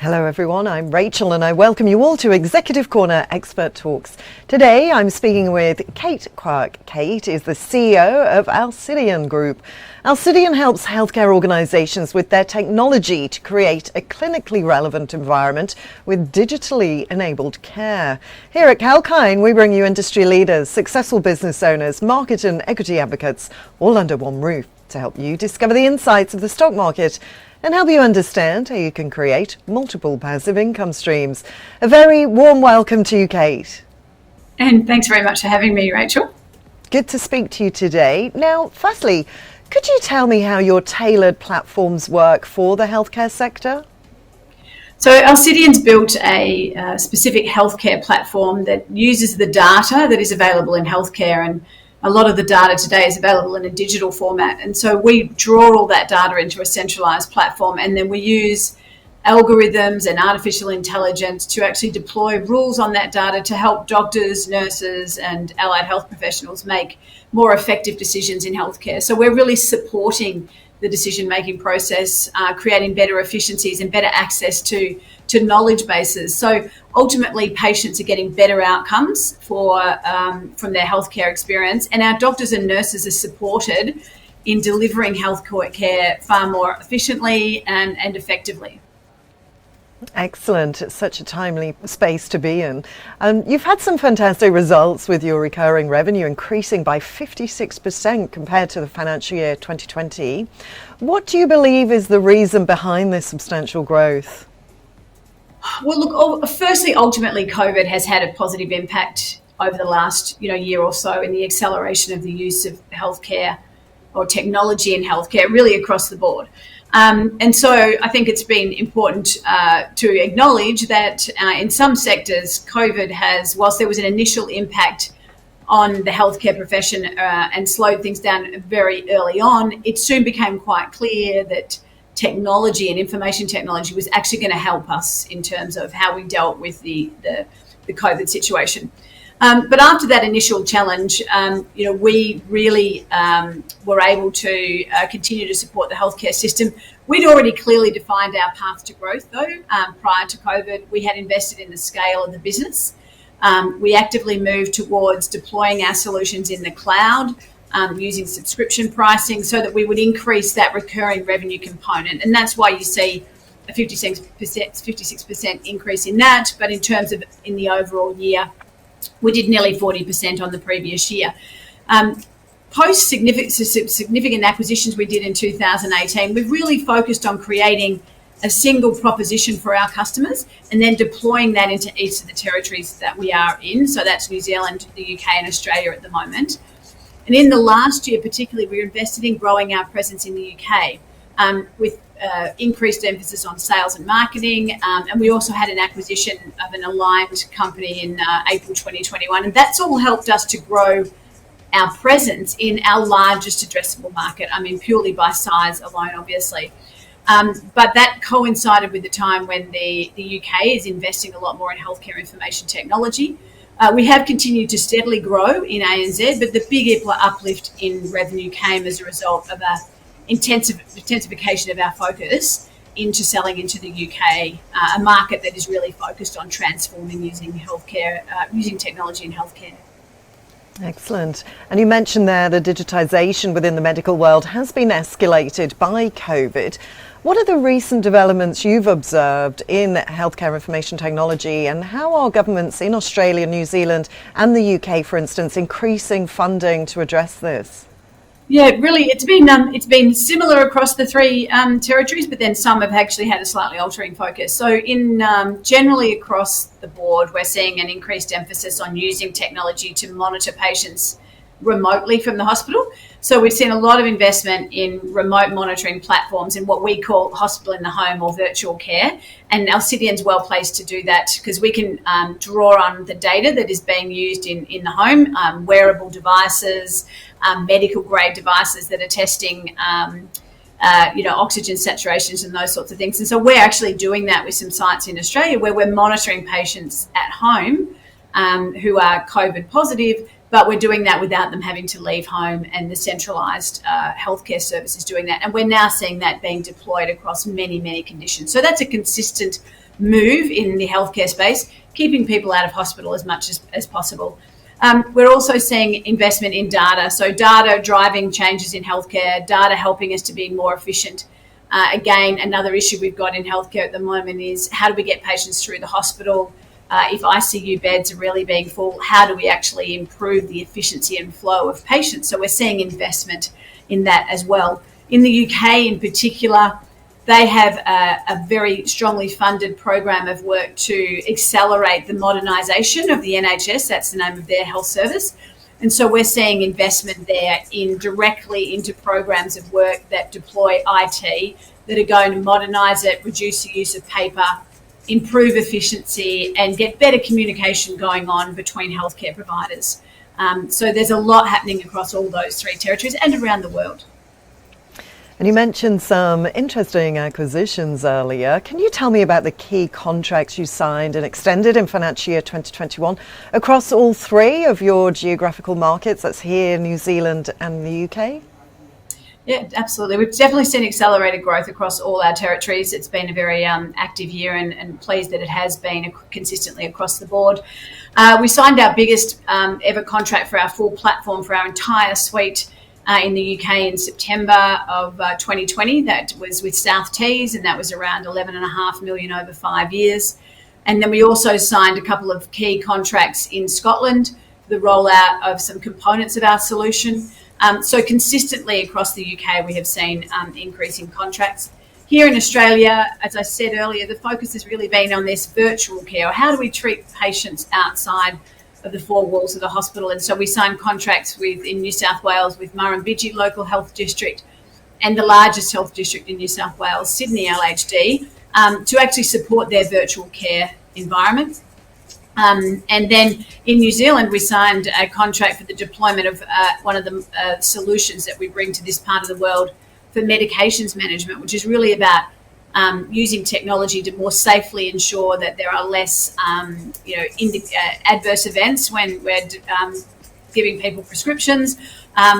Hello everyone, I'm Rachel and I welcome you all to Executive Corner Expert Talks. Today I'm speaking with Kate Quirke. Kate is the CEO of Alcidion Group. Alcidion helps healthcare organisations with their technology to create a clinically relevant environment with digitally enabled care. Here at Kalkine we bring you industry leaders, successful business owners, market and equity advocates, all under one roof to help you discover the insights of the stock market and help you understand how you can create multiple passive income streams. A very warm welcome to you, Kate. And thanks very much for having me, Rachel. Good to speak to you today. Now, firstly, could you tell me how your tailored platforms work for the healthcare sector? So Alcidion's built a specific healthcare platform that uses the data that is available in healthcare, and a lot of the data today is available in a digital format. And so we draw all that data into a centralised platform, and then we use algorithms and artificial intelligence to actually deploy rules on that data to help doctors, nurses and allied health professionals make more effective decisions in healthcare. So we're really supporting the decision-making process, creating better efficiencies and better access to knowledge bases. So ultimately, patients are getting better outcomes from their healthcare experience, and our doctors and nurses are supported in delivering healthcare care far more efficiently and effectively. Excellent. It's such a timely space to be in. You've had some fantastic results with your recurring revenue increasing by 56% compared to the financial year 2020. What do you believe is the reason behind this substantial growth? Well, look, firstly, ultimately, COVID has had a positive impact over the last year or so in the acceleration of the use of healthcare or technology in healthcare, really across the board. And so I think it's been important to acknowledge that in some sectors, COVID has, whilst there was an initial impact on the healthcare profession and slowed things down very early on, it soon became quite clear that technology and information technology was actually going to help us in terms of how we dealt with the COVID situation. But after that initial challenge, we really were able to continue to support the healthcare system. We'd already clearly defined our path to growth, though. Prior to COVID, we had invested in the scale of the business. We actively moved towards deploying our solutions in the cloud, using subscription pricing so that we would increase that recurring revenue component. And that's why you see a 56% increase in that. But in terms of in the overall year, we did nearly 40% on the previous year. Post significant acquisitions we did in 2018, we've really focused on creating a single proposition for our customers and then deploying that into each of the territories that we are in. So that's New Zealand, the UK and Australia at the moment. And in the last year particularly, we invested in growing our presence in the UK with increased emphasis on sales and marketing, and we also had an acquisition of an aligned company in April 2021, and that's all helped us to grow our presence in our largest addressable market, purely by size alone, obviously. But that coincided with the time when the UK is investing a lot more in healthcare information technology. We have continued to steadily grow in ANZ, but the big uplift in revenue came as a result of our intensification of our focus into selling into the UK, a market that is really focused on transforming using healthcare, using technology in healthcare. Excellent. And you mentioned there the digitisation within the medical world has been escalated by COVID. What are the recent developments you've observed in healthcare information technology, and how are governments in Australia, New Zealand and the UK, for instance, increasing funding to address this? Yeah, really, it's been similar across the three territories, but then some have actually had a slightly altering focus. So in generally across the board, we're seeing an increased emphasis on using technology to monitor patients remotely from the hospital. So we've seen a lot of investment in remote monitoring platforms in what we call hospital in the home or virtual care. And Alcidion's well placed to do that because we can draw on the data that is being used in the home, wearable devices, medical grade devices that are testing oxygen saturations and those sorts of things. And so we're actually doing that with some sites in Australia where we're monitoring patients at home who are COVID positive, but we're doing that without them having to leave home, and the centralised healthcare service is doing that. And we're now seeing that being deployed across many, many conditions. So that's a consistent move in the healthcare space, keeping people out of hospital as much as possible. We're also seeing investment in data. So data driving changes in healthcare, data helping us to be more efficient. Again, another issue we've got in healthcare at the moment is how do we get patients through the hospital? If ICU beds are really being full, how do we actually improve the efficiency and flow of patients? So we're seeing investment in that as well. In the UK in particular, they have a very strongly funded program of work to accelerate the modernisation of the NHS. That's the name of their health service. And so we're seeing investment there directly into programs of work that deploy IT that are going to modernise it, reduce the use of paper, improve efficiency, and get better communication going on between healthcare providers. So there's a lot happening across all those three territories and around the world. And you mentioned some interesting acquisitions earlier. Can you tell me about the key contracts you signed and extended in financial year 2021 across all three of your geographical markets? That's here, New Zealand and the UK? Yeah, absolutely. We've definitely seen accelerated growth across all our territories. It's been a very active year and pleased that it has been consistently across the board. We signed our biggest ever contract for our full platform for our entire suite in the UK in September of 2020. That was with South Tees, and that was around 11.5 million over 5 years. And then we also signed a couple of key contracts in Scotland for the rollout of some components of our solution. So consistently across the UK, we have seen increasing contracts. Here in Australia, as I said earlier, the focus has really been on this virtual care. How do we treat patients outside of the four walls of the hospital? And so we signed contracts in New South Wales with Murrumbidgee Local Health District and the largest health district in New South Wales, Sydney LHD, to actually support their virtual care environment. And then in New Zealand, we signed a contract for the deployment of one of the solutions that we bring to this part of the world for medications management, which is really about using technology to more safely ensure that there are less, adverse events when we're giving people prescriptions,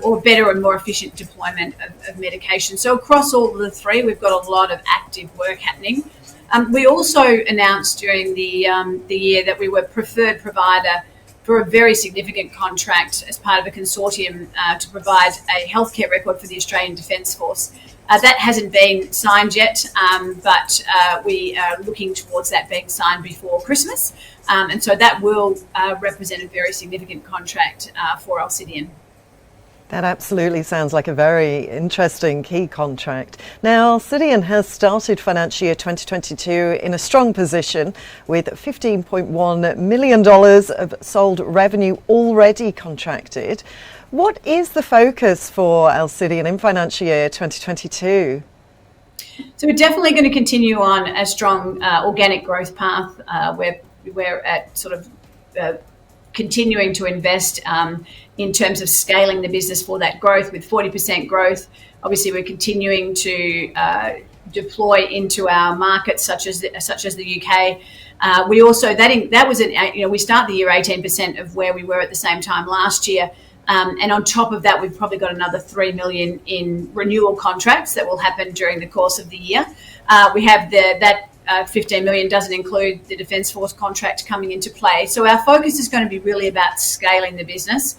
or better and more efficient deployment of medication. So across all of the three, we've got a lot of active work happening. We also announced during the year that we were preferred provider for a very significant contract as part of a consortium to provide a healthcare record for the Australian Defence Force. That hasn't been signed yet, but we are looking towards that being signed before Christmas. And so that will represent a very significant contract for Alcidion. That absolutely sounds like a very interesting key contract. Now, Alcidion has started financial year 2022 in a strong position with $15.1 million of sold revenue already contracted. What is the focus for Alcidion in financial year 2022? So we're definitely going to continue on a strong organic growth path. We're at sort of continuing to invest in terms of scaling the business for that growth with 40% growth. Obviously, we're continuing to deploy into our markets such as the UK. We also we start the year 18% of where we were at the same time last year. And on top of that, we've probably got another 3 million in renewal contracts that will happen during the course of the year. We have that 15 million doesn't include the Defence Force contract coming into play. So our focus is going to be really about scaling the business.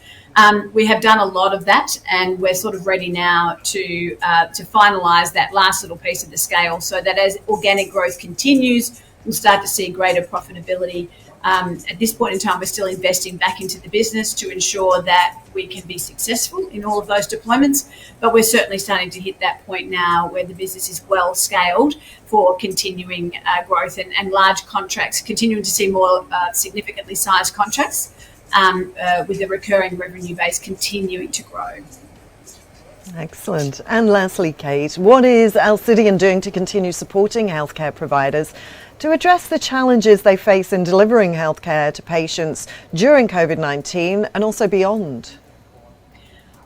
We have done a lot of that, and we're sort of ready now to finalise that last little piece of the scale, so that as organic growth continues, we'll start to see greater profitability. At this point in time, we're still investing back into the business to ensure that we can be successful in all of those deployments, but we're certainly starting to hit that point now where the business is well scaled for continuing growth and large contracts, continuing to see more significantly sized contracts with the recurring revenue base continuing to grow. Excellent. And lastly, Kate, what is Alcidion doing to continue supporting healthcare providers to address the challenges they face in delivering healthcare to patients during COVID-19 and also beyond?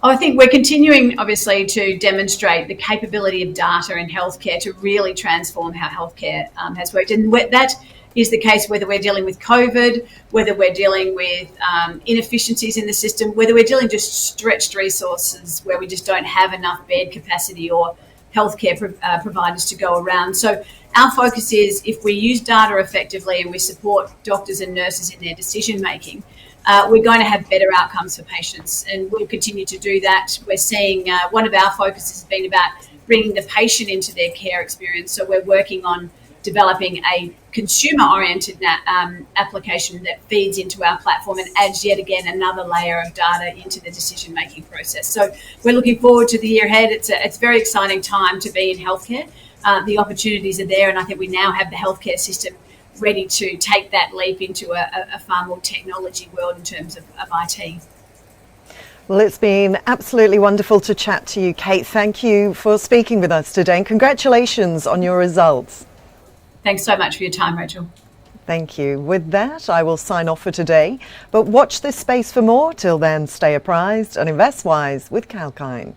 I think we're continuing, obviously, to demonstrate the capability of data in healthcare to really transform how healthcare has worked. And that is the case whether we're dealing with COVID, whether we're dealing with inefficiencies in the system, whether we're dealing just stretched resources where we just don't have enough bed capacity or healthcare providers to go around. So our focus is, if we use data effectively and we support doctors and nurses in their decision making, we're going to have better outcomes for patients, and we'll continue to do that. We're seeing one of our focuses has been about bringing the patient into their care experience. So we're working on developing a consumer-oriented application that feeds into our platform and adds yet again another layer of data into the decision-making process. So we're looking forward to the year ahead. It's a very exciting time to be in healthcare. The opportunities are there, and I think we now have the healthcare system ready to take that leap into a far more technology world in terms of IT. Well, it's been absolutely wonderful to chat to you, Kate. Thank you for speaking with us today, and congratulations on your results. Thanks so much for your time, Rachel. Thank you. With that, I will sign off for today, but watch this space for more. Till then, stay apprised and invest wise with Kalkine.